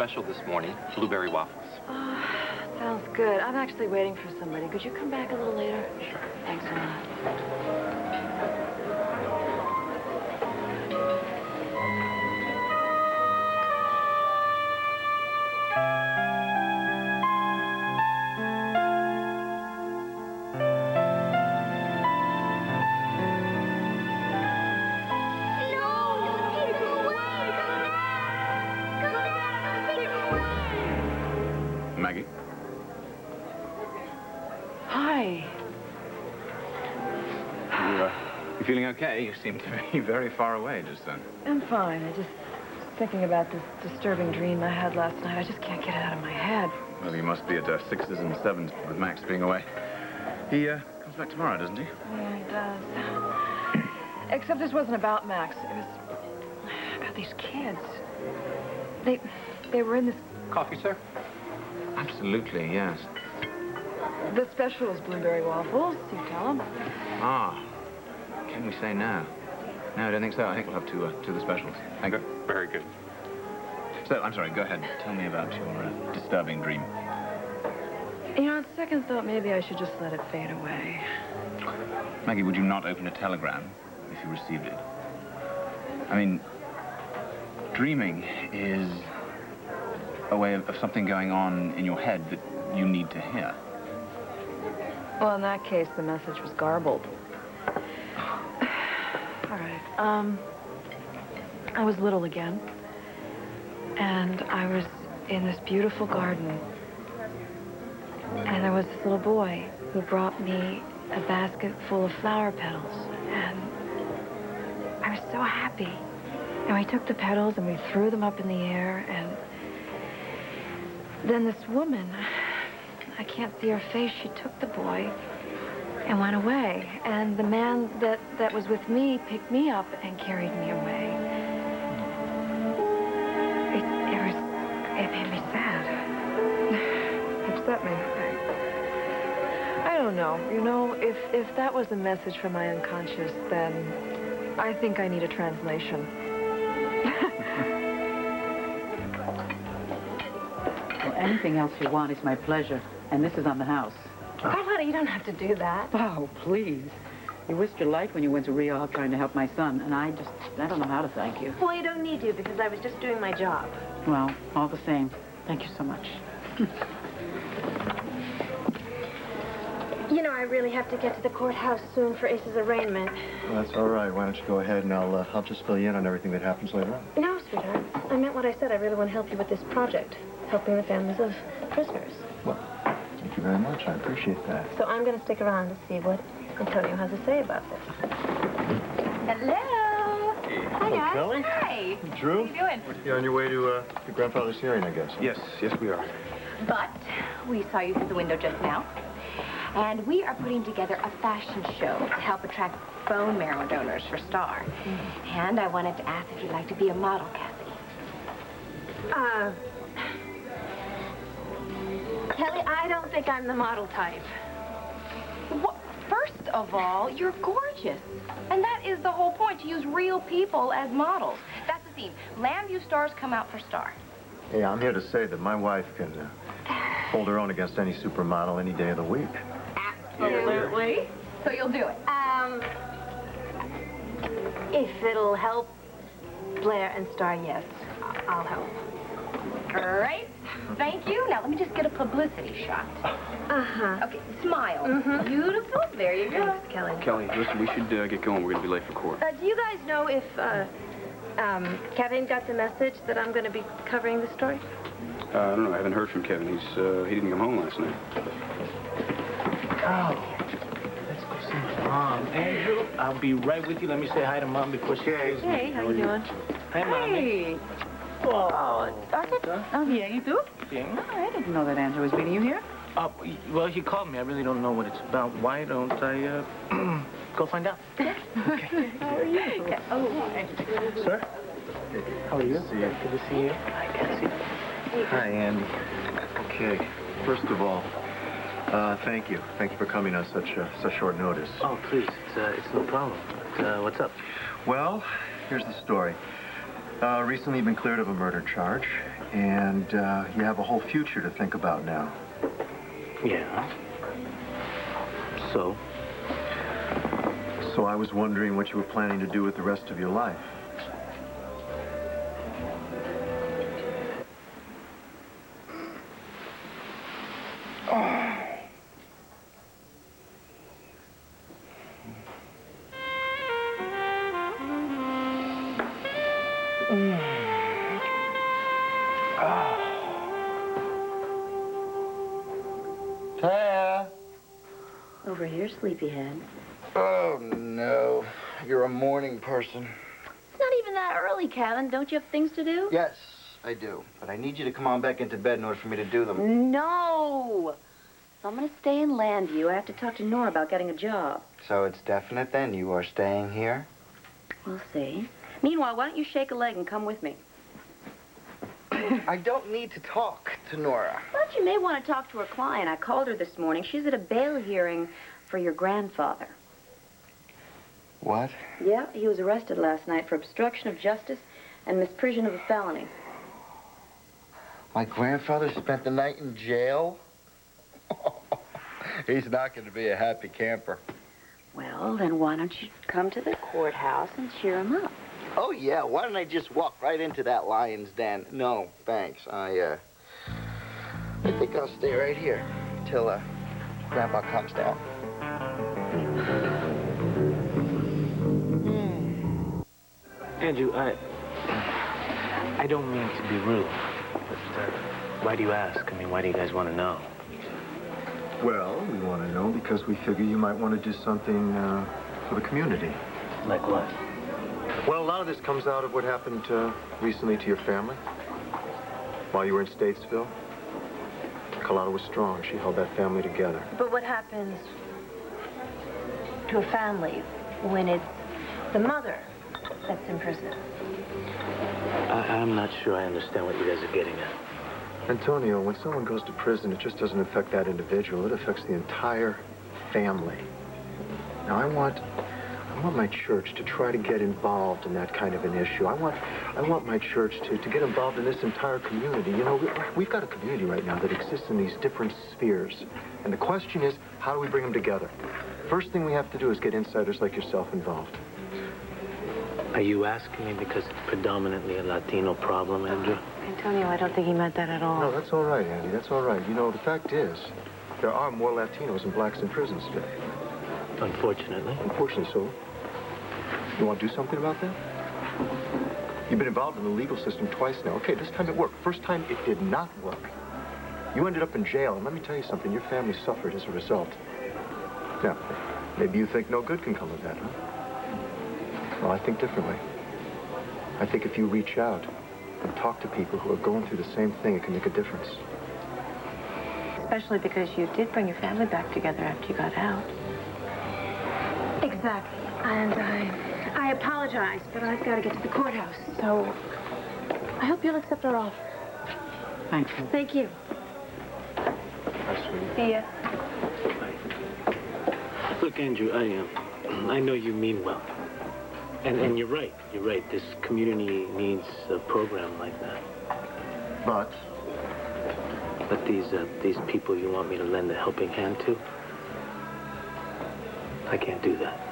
special this morning, blueberry waffles. Sounds good. I'm actually waiting for somebody. Could you come back a little later? Sure. Thanks a lot. Maggie? Hi. You feeling okay? You seem to be very far away just then. I'm fine. I just thinking about this disturbing dream I had last night. I just can't get it out of my head. Well, you must be at 6s and 7s with Max being away. He comes back tomorrow, doesn't he? Yeah, he does. Except this wasn't about Max. It was about these kids. They were in this... Coffee, sir? Absolutely, yes. The special is blueberry waffles, you tell them. Ah, can we say no? No, I don't think so. I think we'll have two of the specials. Thank you. Very good. So, I'm sorry, go ahead. Tell me about your disturbing dream. You know, on second thought, maybe I should just let it fade away. Maggie, would you not open a telegram if you received it? I mean, dreaming is a way of something going on in your head that you need to hear. Well, in that case, the message was garbled. All right. I was little again, and I was in this beautiful garden, and there was this little boy who brought me a basket full of flower petals, and I was so happy. And we took the petals and we threw them up in the air, and then this woman, I can't see her face, she took the boy and went away. And the man that was with me picked me up and carried me away. It made me sad. It upset me. I don't know. You know, if that was a message from my unconscious, then I think I need a translation. Well, anything else you want is my pleasure. And this is on the house. Carlotta, you don't have to do that. Oh, please. You risked your life when you went to Rio trying to help my son, and I don't know how to thank you. Well, you don't need to, because I was just doing my job. Well, all the same, thank you so much. You know, I really have to get to the courthouse soon for Ace's arraignment. Well, that's all right. Why don't you go ahead and I'll just fill you in on everything that happens later on. No, sweetheart. I meant what I said. I really want to help you with this project, helping the families of prisoners. Well, thank you very much. I appreciate that. So I'm going to stick around to see what Antonio has to say about this. Hello. Hi, guys. Kelly. Hi. Drew? How you doing? You're on your way to your grandfather's hearing, I guess. Huh? Yes, we are. But we saw you through the window just now. And we are putting together a fashion show to help attract bone marrow donors for Star. And I wanted to ask if you'd like to be a model, Kathy. Kelly, I don't think I'm the model type. Well, first of all, you're gorgeous. And that is the whole point, to use real people as models. That's the scene. Lambview stars come out for Star. Hey, I'm here to say that my wife can hold her own against any supermodel any day of the week. Absolutely. So you'll do it. If it'll help Blair and Star, yes, I'll help. Great. Thank you. Now, let me just get a publicity shot. Uh-huh. Okay, smile. Beautiful. There you go. Thanks, Kelly. Kelly, listen, we should get going. We're going to be late for court. Do you guys know if, Kevin got the message that I'm going to be covering the story? I don't know. I haven't heard from Kevin. He didn't come home last night. Oh, let's go see Mom. Andrew, I'll be right with you. Let me say hi to Mom before she goes. Hey, how you doing? Hi, Mommy. Hey. Oh, Oh, yeah, you do? yeah. Oh, I didn't know that Andrew was meeting you here. Well, he called me. I really don't know what it's about. Why don't I, go find out? Okay. How are you? Okay. Oh, hi. Sir? How are you? See you. Good to see you. I can't see you. Hi, Andy. Okay. First of all, thank you. Thanks for coming on such short notice. Oh, please. It's no problem. But, what's up? Well, here's the story. Recently been cleared of a murder charge, and you have a whole future to think about now. Yeah. So? So I was wondering what you were planning to do with the rest of your life. Over here, sleepyhead. Oh, no. You're a morning person. It's not even that early, Kevin. Don't you have things to do? Yes, I do. But I need you to come on back into bed in order for me to do them. No! So I'm going to stay in Landview. I have to talk to Nora about getting a job. So it's definite then? You are staying here? We'll see. Meanwhile, why don't you shake a leg and come with me? I don't need to talk to Nora. But you may want to talk to her client. I called her this morning. She's at a bail hearing for your grandfather. What? Yeah, he was arrested last night for obstruction of justice and misprision of a felony. My grandfather spent the night in jail? He's not going to be a happy camper. Well, then why don't you come to the courthouse and cheer him up? Oh, yeah. Why don't I just walk right into that lion's den? No, thanks. I think I'll stay right here till, Grandpa comes down. Andrew, I don't mean to be rude, but why do you ask? I mean, why do you guys want to know? Well, we want to know because we figure you might want to do something for the community. Like what? Well, a lot of this comes out of what happened recently to your family. While you were in Statesville, Carlotta was strong. She held that family together. But what happens to a family when it's the mother that's in prison? I'm not sure I understand what you guys are getting at. Antonio, when someone goes to prison, it just doesn't affect that individual. It affects the entire family. Now, I want my church to try to get involved in that kind of an issue. I want my church to get involved in this entire community. You know, we've got a community right now that exists in these different spheres. And the question is, how do we bring them together? First thing we have to do is get insiders like yourself involved. Are you asking me because it's predominantly a Latino problem, Andrew? Antonio, I don't think he meant that at all. No, that's all right, Andy. That's all right. You know, the fact is, there are more Latinos than blacks in prisons today. Unfortunately. Unfortunately so. You want to do something about that? You've been involved in the legal system twice now. Okay, this time it worked. First time it did not work. You ended up in jail, and let me tell you something. Your family suffered as a result. Now, maybe you think no good can come of that, huh? Well, I think differently. I think if you reach out and talk to people who are going through the same thing, it can make a difference. Especially because you did bring your family back together after you got out. Exactly. And I apologize, but I've got to get to the courthouse. So I hope you'll accept our offer. Thank you. Thank you. That's sweet. See ya. Look, Andrew, I know you mean well. And you're right. You're right. This community needs a program like that. But these people you want me to lend a helping hand to, I can't do that.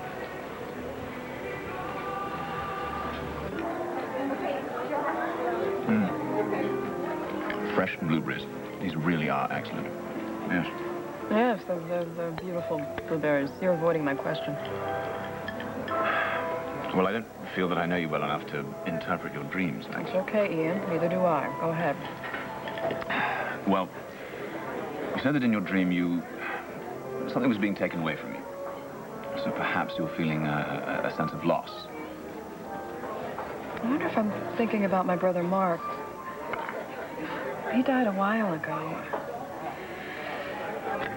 Fresh blueberries. These really are excellent. Yes. Yes, they're beautiful blueberries. You're avoiding my question. Well, I don't feel that I know you well enough to interpret your dreams, thanks. It's okay, Ian. Neither do I. Go ahead. Well, you said that in your dream something was being taken away from you. So perhaps you're feeling a sense of loss. I wonder if I'm thinking about my brother Mark. He died a while ago.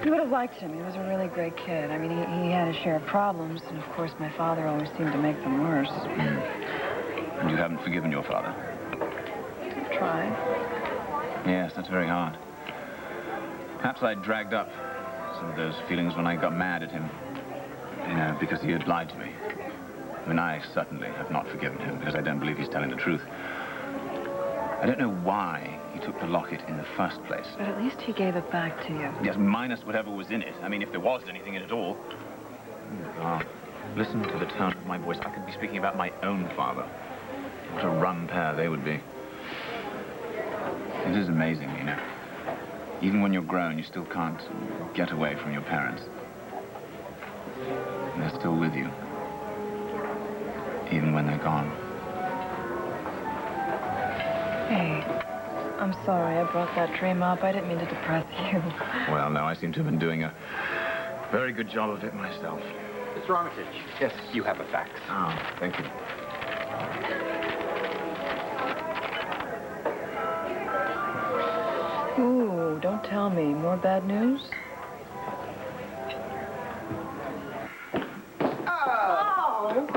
You would have liked him. He was a really great kid. I mean, he had his share of problems, and of course my father always seemed to make them worse. And you haven't forgiven your father? Try. Yes, that's very hard. Perhaps I dragged up some of those feelings when I got mad at him. You know, because he had lied to me. I mean, I certainly have not forgiven him because I don't believe he's telling the truth. I don't know why he took the locket in the first place. But at least he gave it back to you. Yes, minus whatever was in it. I mean, if there was anything in it at all. Oh, God. Listen to the tone of my voice. I could be speaking about my own father. What a rum pair they would be. It is amazing, you know. Even when you're grown, you still can't get away from your parents. And they're still with you. Even when they're gone. Hey, I'm sorry I brought that dream up. I didn't mean to depress you. Well, no, I seem to have been doing a very good job of it myself. Mr. Armitage. Yes. You have a fax. Oh, thank you. Ooh, don't tell me. More bad news? Oh,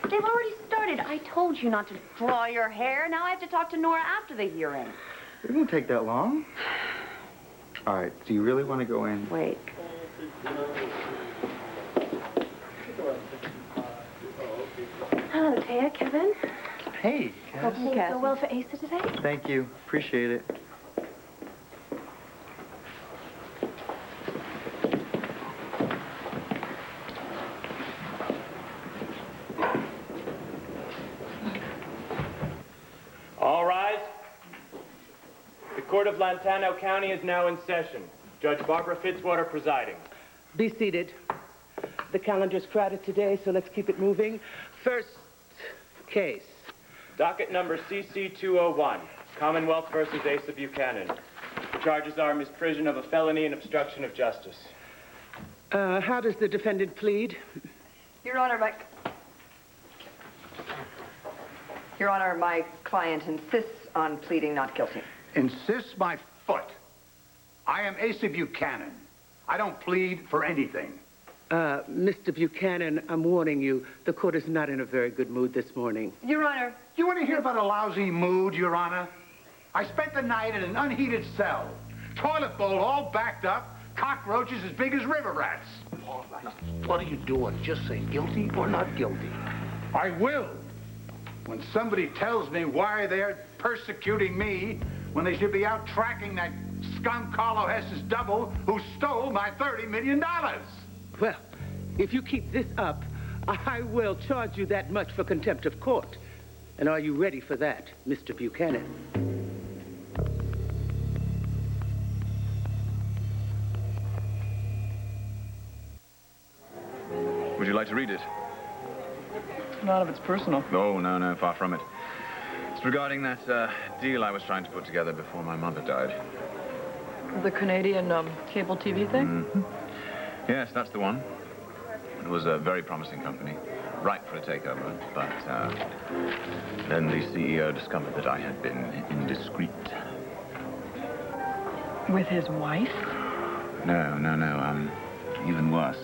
they've already started. I told you not to draw your hair. Now I have to talk to Nora after the hearing. It won't take that long. All right, do you really want to go in? Wait. Hello, Taya, Kevin. Hey, Hope things go well for Asa today. Thank you. Appreciate it. All rise. The Court of Lantano County is now in session. Judge Barbara Fitzwater presiding. Be seated. The calendar's crowded today, so let's keep it moving. First case. Docket number CC-201, Commonwealth versus Asa Buchanan. The charges are misprision of a felony and obstruction of justice. How does the defendant plead? Your Honor, my client insists on pleading not guilty. Insists my foot. I am Asa Buchanan. I don't plead for anything. Mr. Buchanan, I'm warning you, the court is not in a very good mood this morning. Your Honor. You want to hear about a lousy mood, Your Honor? I spent the night in an unheated cell. Toilet bowl all backed up, cockroaches as big as river rats. All right. What are you doing? Just say guilty or not guilty. I will. When somebody tells me why they're persecuting me when they should be out tracking that skunk Carlo Hess's double who stole my $30 million. Well, if you keep this up, I will charge you that much for contempt of court. And are you ready for that, Mr. Buchanan? Would you like to read it? Not if it's personal. Oh, no, no, far from it. It's regarding that deal I was trying to put together before my mother died. The Canadian cable TV thing? Mm-hmm. Yes, that's the one. It was a very promising company, ripe for a takeover, but then the CEO discovered that I had been indiscreet. With his wife? No, even worse,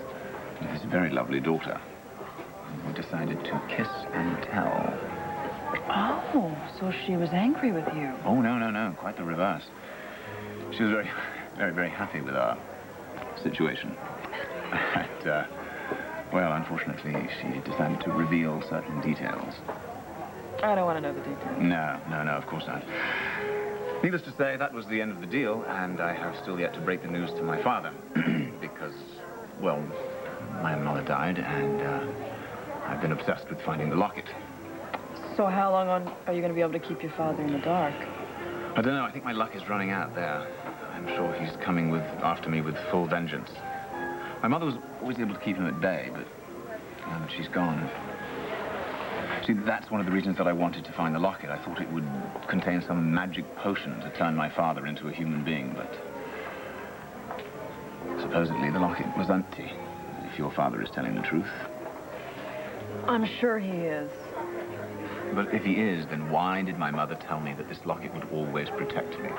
with his very lovely daughter. We decided to kiss and tell. Oh, so she was angry with you. Oh, no, quite the reverse. She was very happy with our situation. And, well, unfortunately, she decided to reveal certain details. I don't want to know the details. No, of course not. Needless to say, that was the end of the deal, and I have still yet to break the news to my father. Because, well, my mother died, and I've been obsessed with finding the locket. So how long on are you going to be able to keep your father in the dark? I don't know. I think my luck is running out there. I'm sure he's coming after me with full vengeance. My mother was always able to keep him at bay, but now that she's gone. See, that's one of the reasons that I wanted to find the locket. I thought it would contain some magic potion to turn my father into a human being, but supposedly the locket was empty, if your father is telling the truth. I'm sure he is. But if he is, then why did my mother tell me that this locket would always protect me?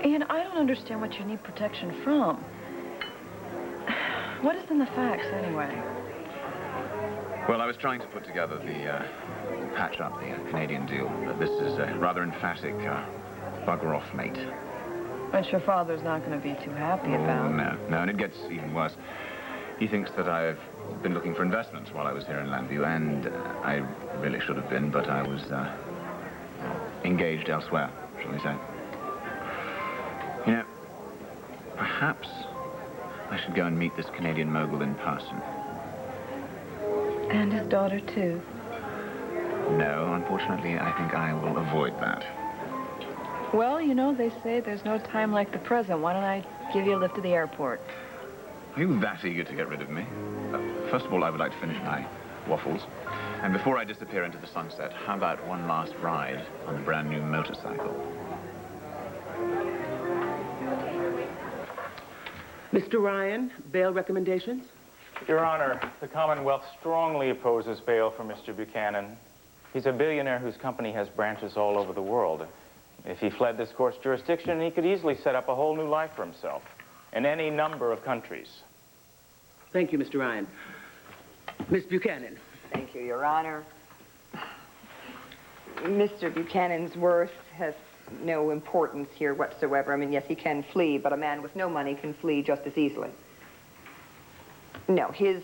Ian, I don't understand what you need protection from. What is in the facts, anyway? Well, I was trying to put together patch up the Canadian deal, but this is a rather emphatic bugger off, mate. Which your father's not going to be too happy about. No, and it gets even worse. He thinks that I've been looking for investments while I was here in Landview, and I really should have been, but I was engaged elsewhere, shall we say. You know, perhaps I should go and meet this Canadian mogul in person. And his daughter, too. No, unfortunately, I think I will avoid that. Well, you know, they say there's no time like the present. Why don't I give you a lift to the airport? Are you that eager to get rid of me? First of all, I would like to finish my waffles. And before I disappear into the sunset, how about one last ride on the brand new motorcycle? Mr. Ryan, bail recommendations? Your Honor, the Commonwealth strongly opposes bail for Mr. Buchanan. He's a billionaire whose company has branches all over the world. If he fled this court's jurisdiction, he could easily set up a whole new life for himself in any number of countries. Thank you, Mr. Ryan. Miss Buchanan. Thank you, Your Honor. Mr. Buchanan's worth has no importance here whatsoever. I mean, yes, he can flee, but a man with no money can flee just as easily. No, his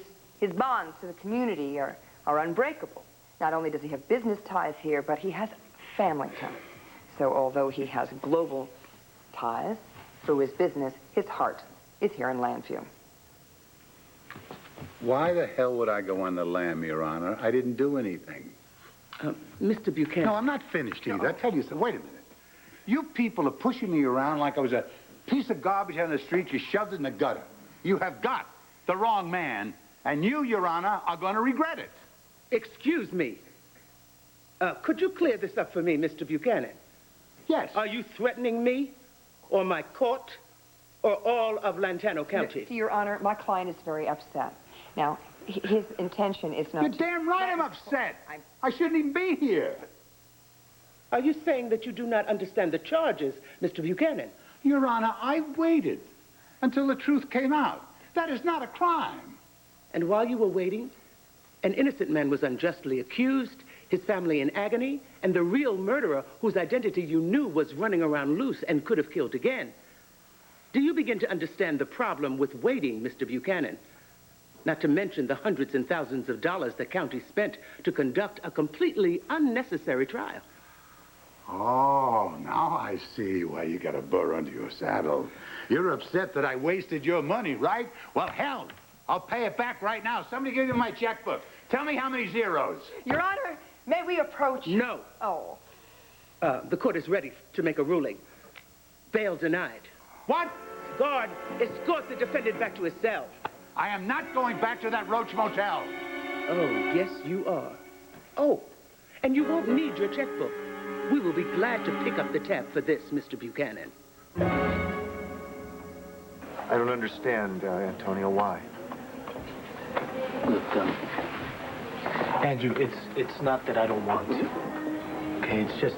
bonds to the community are unbreakable. Not only does he have business ties here, but he has family ties. So although he has global ties through his business, his heart is here in Landview. Why the hell would I go on the lam, Your Honor? I didn't do anything. Mr. Buchanan. No, I'm not finished either. I'll tell you something. Wait a minute. You people are pushing me around like I was a piece of garbage on the street you shoved in the gutter. You have got the wrong man, and you, Your Honor, are going to regret it. Excuse me. Could you clear this up for me, Mr. Buchanan? Yes. Are you threatening me, or my court, or all of Lantano County? Your Honor, my client is very upset. Now, his intention is not... You're damn right I'm upset. I shouldn't even be here. Are you saying that you do not understand the charges, Mr. Buchanan? Your Honor, I waited until the truth came out. That is not a crime. And while you were waiting, an innocent man was unjustly accused, his family in agony, and the real murderer, whose identity you knew was running around loose and could have killed again. Do you begin to understand the problem with waiting, Mr. Buchanan? Not to mention the hundreds and thousands of dollars the county spent to conduct a completely unnecessary trial. Oh, now I see why you got a burr under your saddle. You're upset that I wasted your money, right? Well, hell, I'll pay it back right now. Somebody give me my checkbook. Tell me how many zeros. Your Honor, may we approach? No. Oh. The court is ready to make a ruling. Bail denied. What? Guard, escort the defendant back to his cell. I am not going back to that Roach Motel. Oh, yes, you are. Oh, and you won't need your checkbook. We will be glad to pick up the tab for this, Mr. Buchanan. I don't understand, Antonio, why? Look, Andrew, it's not that I don't want to. Okay, it's just...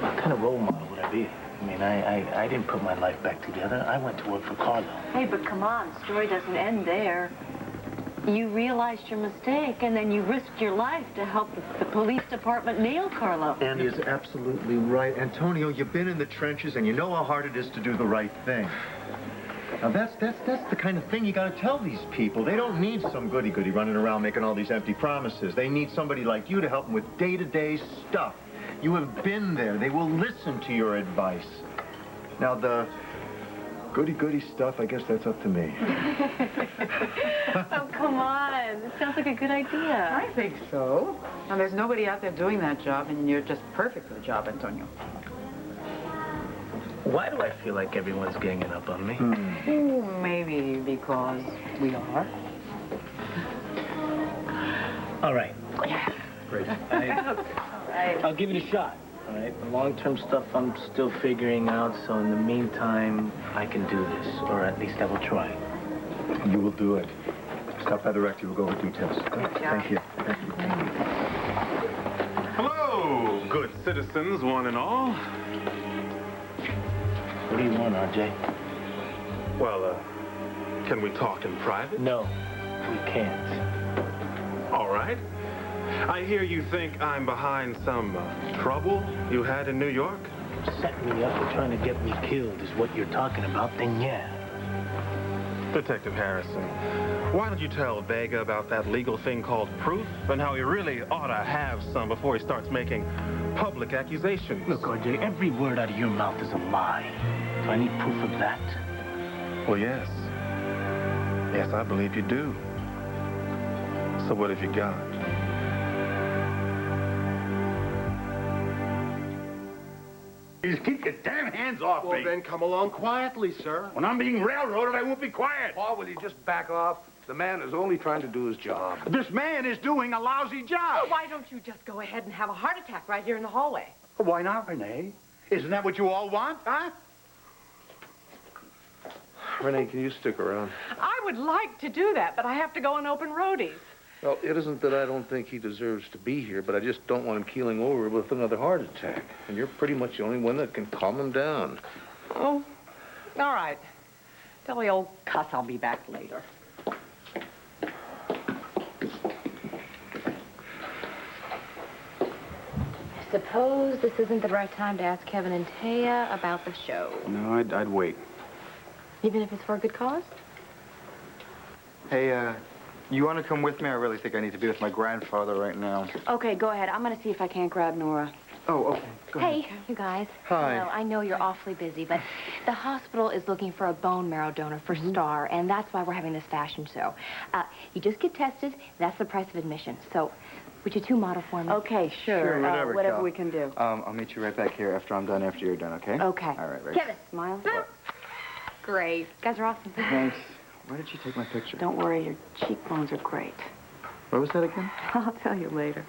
What kind of role model would I be? I mean, I didn't put my life back together. I went to work for Carlo. Hey, but come on, the story doesn't end there. You realized your mistake, and then you risked your life to help the police department nail Carlo. Andy is absolutely right. Antonio, you've been in the trenches, and you know how hard it is to do the right thing. Now, that's the kind of thing you got to tell these people. They don't need some goody-goody running around making all these empty promises. They need somebody like you to help them with day-to-day stuff. You have been there. They will listen to your advice. Now, the goody-goody stuff, I guess that's up to me. Oh, come on. It sounds like a good idea. I think so. Now, there's nobody out there doing that job, and you're just perfect for the job, Antonio. Why do I feel like everyone's ganging up on me? Maybe because we are. All right. Great. I'll give it a shot. All right, the long-term stuff I'm still figuring out, so in the meantime, I can do this, or at least I will try. You will do it. Stop by the rectory. We'll go over details. Thank you. Thank you. Hello, good citizens, one and all. What do you want, RJ? Well, can we talk in private? No, we can't. All right. I hear you think I'm behind some trouble you had in New York? Setting me up or trying to get me killed is what you're talking about, then yeah. Detective Harrison, why don't you tell Vega about that legal thing called proof and how he really ought to have some before he starts making public accusations. Look, RJ, every word out of your mouth is a lie. Do I need proof of that? Well, yes. Yes, I believe you do. So what have you got? Just keep your damn hands off me. Well, then come along quietly, sir. When I'm being railroaded, I won't be quiet. Paul, will you just back off? The man is only trying to do his job. This man is doing a lousy job. Well, why don't you just go ahead and have a heart attack right here in the hallway? Why not, Renee? Isn't that what you all want, huh? Renee, can you stick around? I would like to do that, but I have to go and open roadies. Well, it isn't that I don't think he deserves to be here, but I just don't want him keeling over with another heart attack. And you're pretty much the only one that can calm him down. Oh, all right. Tell the old cuss I'll be back later. Suppose this isn't the right time to ask Kevin and Taya about the show. No, I'd wait. Even if it's for a good cause? Hey, you want to come with me? I really think I need to be with my grandfather right now. Okay, go ahead. I'm going to see if I can't grab Nora. Oh, okay. Go ahead. Hey, you guys. Hi. Hello. I know you're awfully busy, but the hospital is looking for a bone marrow donor for Star, and that's why we're having this fashion show. You just get tested. That's the price of admission. So, would you two model for me? Okay, sure. Whatever Cal. we can do. I'll meet you right back here after I'm done, after you're done, okay? Okay. All right, right. Kevin, smile. Great. You guys are awesome. Thanks. Where did she take my picture? Don't worry, your cheekbones are great. What was that again? I'll tell you later.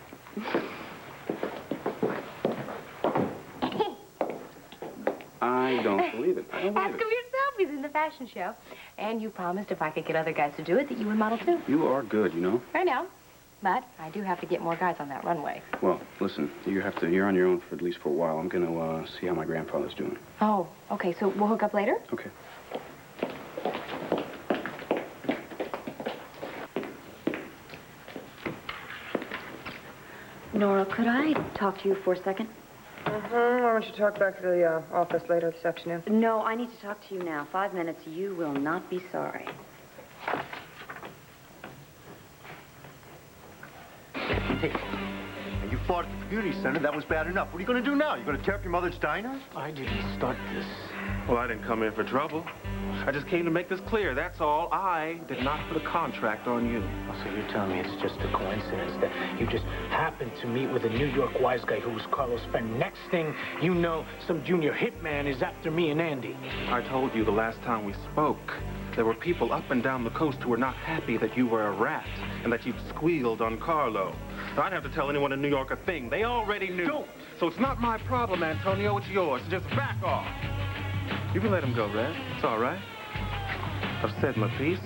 I don't believe it. I don't believe Ask it. him yourself. He's in the fashion show. And you promised if I could get other guys to do it, that you would model too. You are good, you know. I know. But I do have to get more guys on that runway. Well, listen, you're on your own for at least for a while. I'm gonna see how my grandfather's doing. Oh, okay. So we'll hook up later? Okay. Nora, could I talk to you for a second? Why don't you talk back to the office later this afternoon? No, I need to talk to you now. 5 minutes. You will not be sorry. Hey, you fought at the community center. That was bad enough. What are you going to do now? You going to tear up your mother's diner? I didn't start this. Well, I didn't come in for trouble. I just came to make this clear, that's all. I did not put a contract on you. Oh, so you're telling me it's just a coincidence that you just happened to meet with a New York wise guy who was Carlos' friend. Next thing you know, some junior hitman is after me and Andy. I told you the last time we spoke, there were people up and down the coast who were not happy that you were a rat and that you'd squealed on Carlo. I didn't have to tell anyone in New York a thing. They already knew. Don't. So it's not my problem, Antonio. It's yours. Just back off. You can let him go, Red. It's all right. I've said my piece.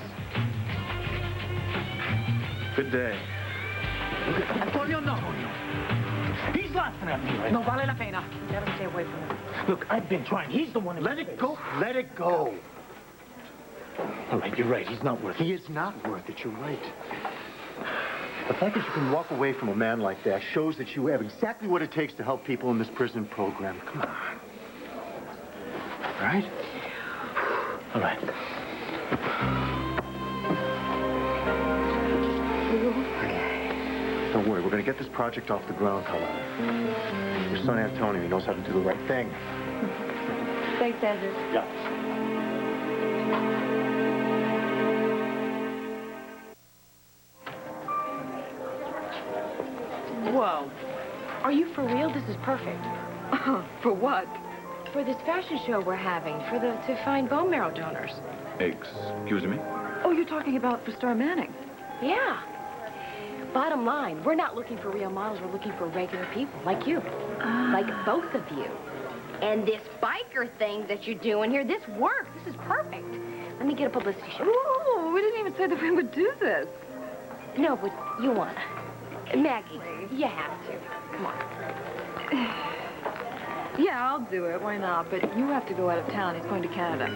Good day. Antonio, no. He's laughing at me right No now. vale la pena. You gotta stay away from him. Look, I've been trying. He's the one who... Let it go. Let it go. All right, you're right. He's not worth it. He is not worth it. You're right. The fact that you can walk away from a man like that shows that you have exactly what it takes to help people in this prison program. Come on. All right? All right. Don't worry. We're going to get this project off the ground, Carla. Your son, Antonio, he knows how to do the right thing. Thanks, Andrew. Yeah. Whoa. Are you for real? This is perfect. For what? For this fashion show we're having, to find bone marrow donors. Excuse me? Oh, you're talking about for Star Manning. Yeah. Bottom line, we're not looking for real models. We're looking for regular people like you. Like both of you. And this biker thing that you're doing here, this works. This is perfect. Let me get a publicity shot. Ooh, we didn't even say that we would do this. No, but you want to. Maggie, you have to. Come on. Yeah, I'll do it. Why not? But you have to go out of town. He's going to Canada.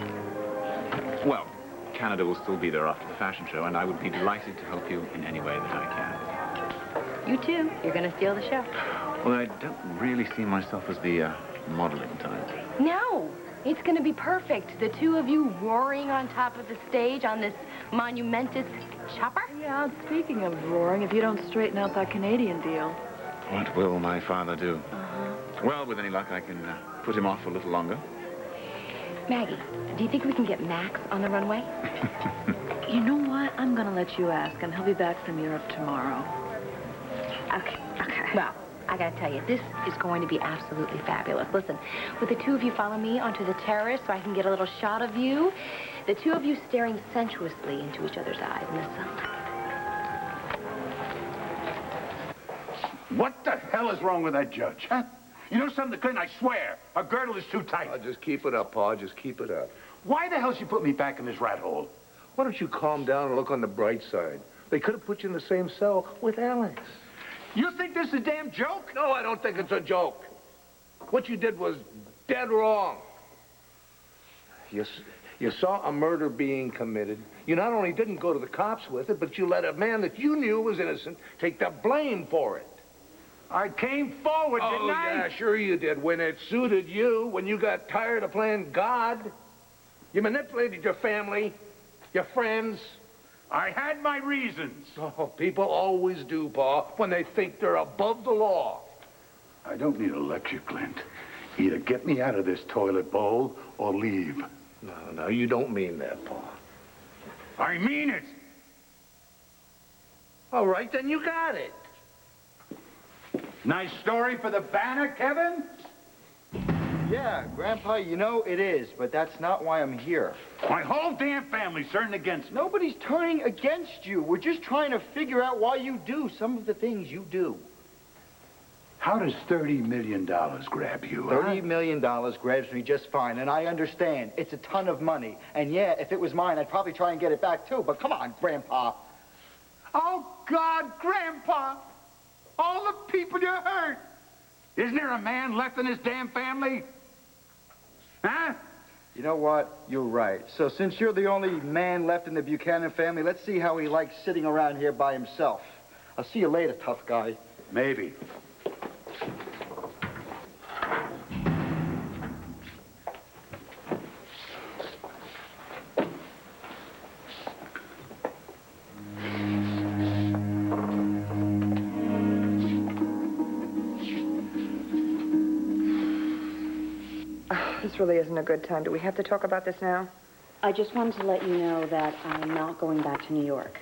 Well, Canada will still be there after the fashion show, and I would be delighted to help you in any way that I You too. You're going to steal the show. can. Well, I don't really see myself as the modeling type. No. It's going to be perfect. The two of you roaring on top of the stage on this monumentous chopper. Yeah, speaking of roaring, if you don't straighten out that Canadian deal. What will my father do? Uh-huh. Well, with any luck, I can put him off a little longer. Maggie, do you think we can get Max on the runway? You know what? I'm going to let you ask, and he'll be back from Europe tomorrow. Okay. Well, I gotta tell you, this is going to be absolutely fabulous. Listen, would the two of you follow me onto the terrace so I can get a little shot of you? The two of you staring sensuously into each other's eyes in the sun. What the hell is wrong with that judge, huh? You know something, Clint? I swear, a girdle is too tight. Oh, just keep it up, Pa. Just keep it up. Why the hell she put me back in this rat hole? Why don't you calm down and look on the bright side? They could have put you in the same cell with Alex. You think this is a damn joke? No, I don't think it's a joke. What you did was dead wrong. You saw a murder being committed. You not only didn't go to the cops with it, but you let a man that you knew was innocent take the blame for it. I came forward, didn't I? Oh, yeah, sure you did. When it suited you, when you got tired of playing God, you manipulated your family, your friends. I had my reasons. Oh, people always do, Pa, when they think they're above the law. I don't need a lecture, Clint. Either get me out of this toilet bowl or leave. No, you don't mean that, Pa. I mean it. All right, then you got it. Nice story for the banner, Kevin? Yeah, Grandpa, you know it is, but that's not why I'm here. My whole damn family's turning against me. Nobody's turning against you. We're just trying to figure out why you do some of the things you do. How does $30 million grab you? $30 million grabs me just fine, and I understand. It's a ton of money. And yeah, if it was mine, I'd probably try and get it back too, but come on, Grandpa. Oh, God, Grandpa! All the people you hurt! Isn't there a man left in this damn family? Huh? You know what? You're right. So since you're the only man left in the Buchanan family, let's see how he likes sitting around here by himself. I'll see you later, tough guy. Maybe. This really isn't a good time. Do we have to talk about this now? I just wanted to let you know that I'm not going back to New York.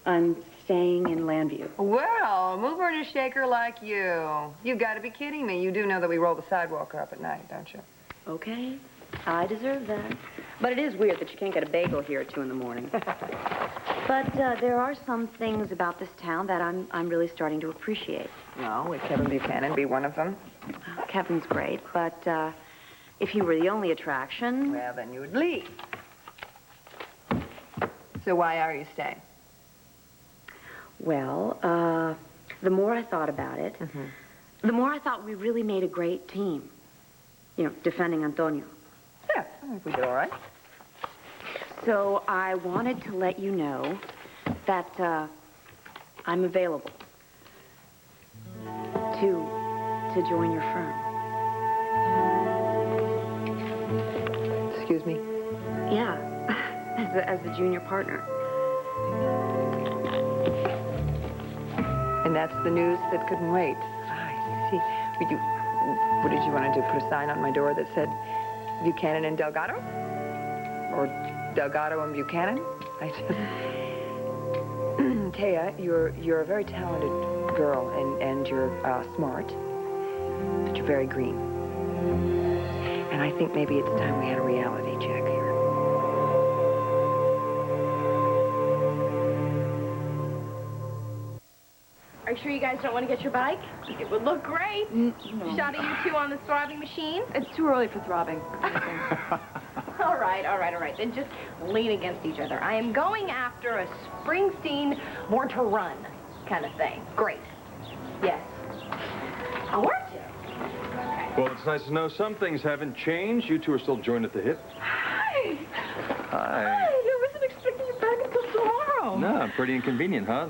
I'm staying in Landview. Well, a mover and a shaker like you. You've got to be kidding me. You do know that we roll the sidewalk up at night, don't you? Okay, I deserve that. But it is weird that you can't get a bagel here at 2 in the morning. But there are some things about this town that I'm really starting to appreciate. No, would Kevin Buchanan be one of them? Kevin's great, but if he were the only attraction... Well, then you would leave. So why are you staying? Well, the more I thought about it, the more I thought we really made a great team. You know, defending Antonio. Yeah, I think we did all right. So I wanted to let you know that I'm available to join your firm. Excuse me? Yeah, as the junior partner. And that's the news that couldn't wait. I see. What did you want to do? Put a sign on my door that said Buchanan and Delgado? Or Delgado and Buchanan? Taya, you're a very talented girl, and you're smart, but you're very green. And I think maybe it's time we had a reality check here. Are you sure you guys don't want to get your bike? It would look great. No. Shot of you two on the throbbing machine. It's too early for throbbing. All right. Then just lean against each other. I am going after a Springsteen Born to Run kind of thing. Great. Yes. Weren't you? Okay. Well, it's nice to know some things haven't changed. You two are still joined at the hip. Hi. Hi. I wasn't expecting you back until tomorrow. No, pretty inconvenient, huh?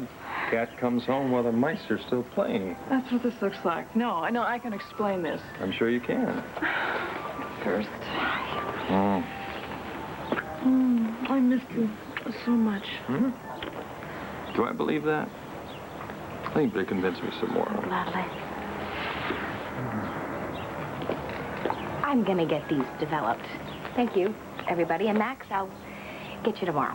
Cat comes home while the mice are still playing. That's what this looks like. No, I can explain this. I'm sure you can. First. Oh. I missed you so much. Do I believe that? I think they convince me some more. Gladly. I'm gonna get these developed. Thank you, everybody. And Max, I'll get you tomorrow.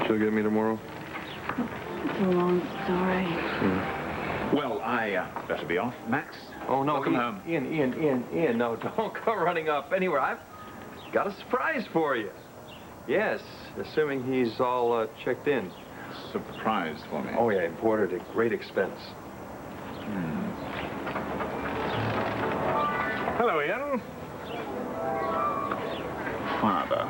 She'll get me tomorrow? It's a long story. Well, I better be off. Max? Oh, no. Welcome home. Ian, no, don't go running off anywhere. I've got a surprise for you. Yes, assuming he's all checked in. Surprise for me? Oh, yeah, imported at great expense. Hello, Ian. Father.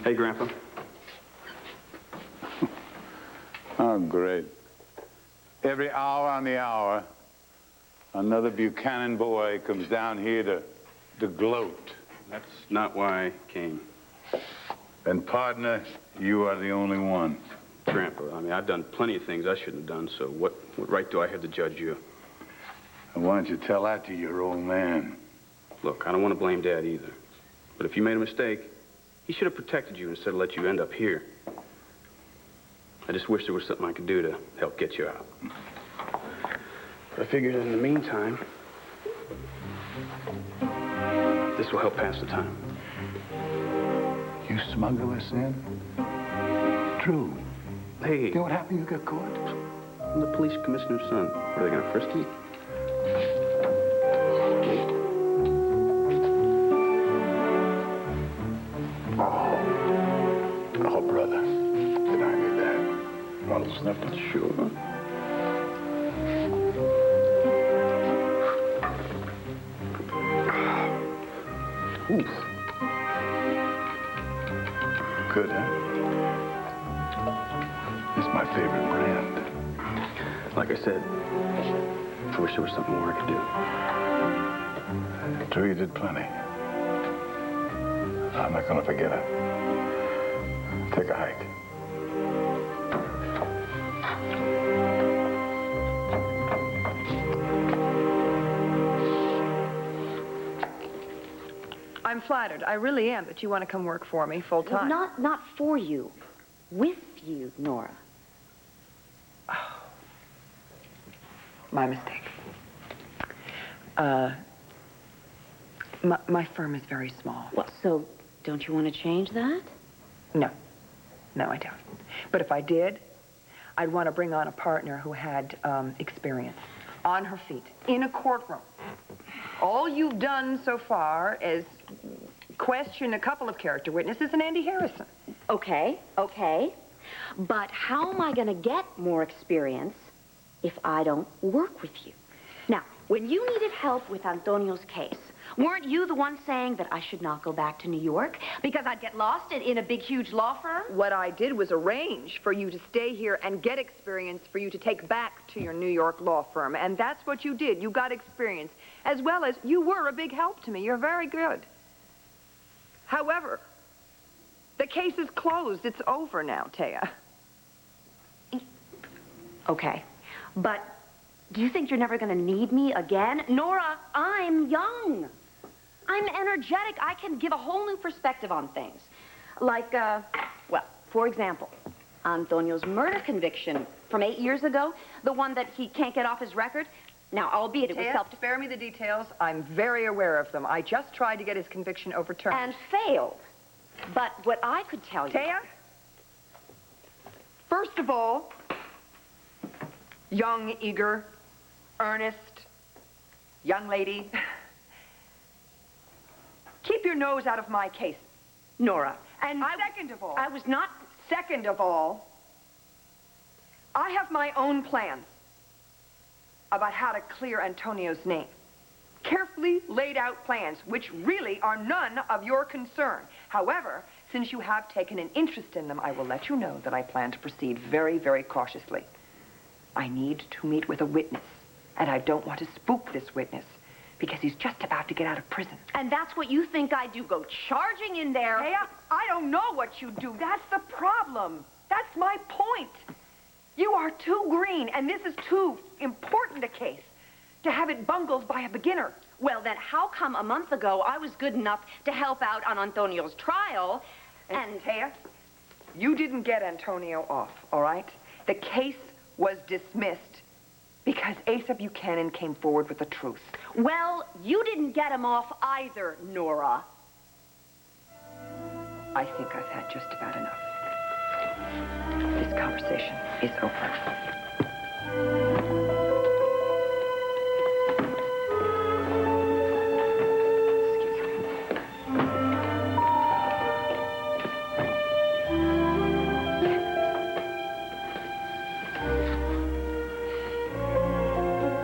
Hey, Grandpa. Oh, great. Every hour on the hour, another Buchanan boy comes down here to gloat. That's not why I came. And, partner, you are the only one. Grandpa, I mean, I've done plenty of things I shouldn't have done, so what right do I have to judge you? And why don't you tell that to your old man? Look, I don't want to blame Dad either. But if you made a mistake, he should have protected you instead of let you end up here. I just wish there was something I could do to help get you out. But I figured in the meantime, this will help pass the time. You smuggle us in? True. Hey. You know what happened? You got caught? I'm the police commissioner's son. What, are they going to frisk me? Oh, brother. Did I need that? Well, there's nothing. Sure. Oof. Good, huh? It's my favorite brand. Like I said, I wish there was something more I could do. True, you did plenty. I'm not gonna forget it. Take a hike. I'm flattered. I really am that you want to come work for me full time. Not for you. With you, Nora. Oh. My mistake. My firm is very small. Well, so don't you want to change that? No. No, I don't. But if I did, I'd want to bring on a partner who had experience. On her feet. In a courtroom. All you've done so far is question a couple of character witnesses and Andy Harrison. Okay. But how am I going to get more experience if I don't work with you? Now, when you needed help with Antonio's case, weren't you the one saying that I should not go back to New York because I'd get lost in a big, huge law firm? What I did was arrange for you to stay here and get experience for you to take back to your New York law firm. And that's what you did. You got experience, as well as you were a big help to me. You're very good. However, the case is closed. It's over now, Taya. Okay, but do you think you're never going to need me again? Nora, I'm young. I'm energetic. I can give a whole new perspective on things. Like, well, for example, Antonio's murder conviction from 8 years ago, the one that he can't get off his record. Now, albeit it was Taya, spare me the details. I'm very aware of them. I just tried to get his conviction overturned. And failed. But what I could tell you... Taya, first of all, young, eager, earnest, young lady, keep your nose out of my case, Nora. And second of all... I was not... Second of all, I have my own plans about how to clear Antonio's name. Carefully laid out plans, which really are none of your concern. However, since you have taken an interest in them, I will let you know that I plan to proceed very, very cautiously. I need to meet with a witness, and I don't want to spook this witness because he's just about to get out of prison. And that's what you think I do, go charging in there. Hey, I don't know what you do. That's the problem. That's my point. You are too green, and this is too important a case to have it bungled by a beginner. Well, then how come a month ago I was good enough to help out on Antonio's trial, and... Taya, you didn't get Antonio off, all right? The case was dismissed because Asa Buchanan came forward with the truth. Well, you didn't get him off either, Nora. I think I've had just about enough. This conversation is over.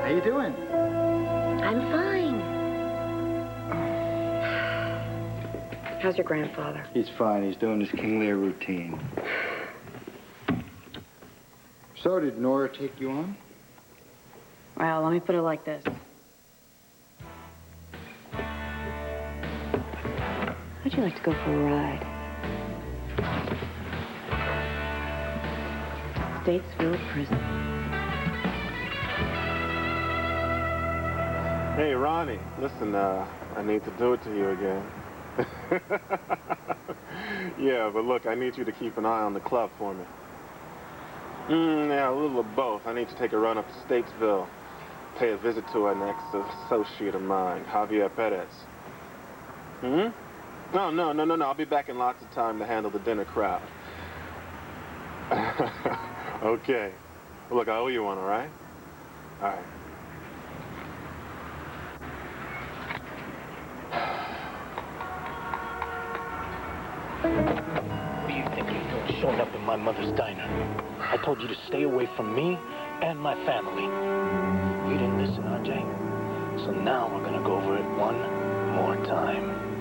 How you doing? I'm fine. How's your grandfather? He's fine. He's doing his King Lear routine. So, did Nora take you on? Well, let me put it like this. How'd you like to go for a ride? Statesville Prison. Hey, Ronnie, listen, I need to do it to you again. Yeah, but look, I need you to keep an eye on the club for me. Yeah, a little of both. I need to take a run up to Statesville, pay a visit to an ex-associate of mine, Javier Perez. No. I'll be back in lots of time to handle the dinner crowd. Okay. Well, look, I owe you one, all right? All right. What do you think you're doing showing up in my mother's diner? I told you to stay away from me and my family. You didn't listen, RJ. So now we're gonna go over it one more time.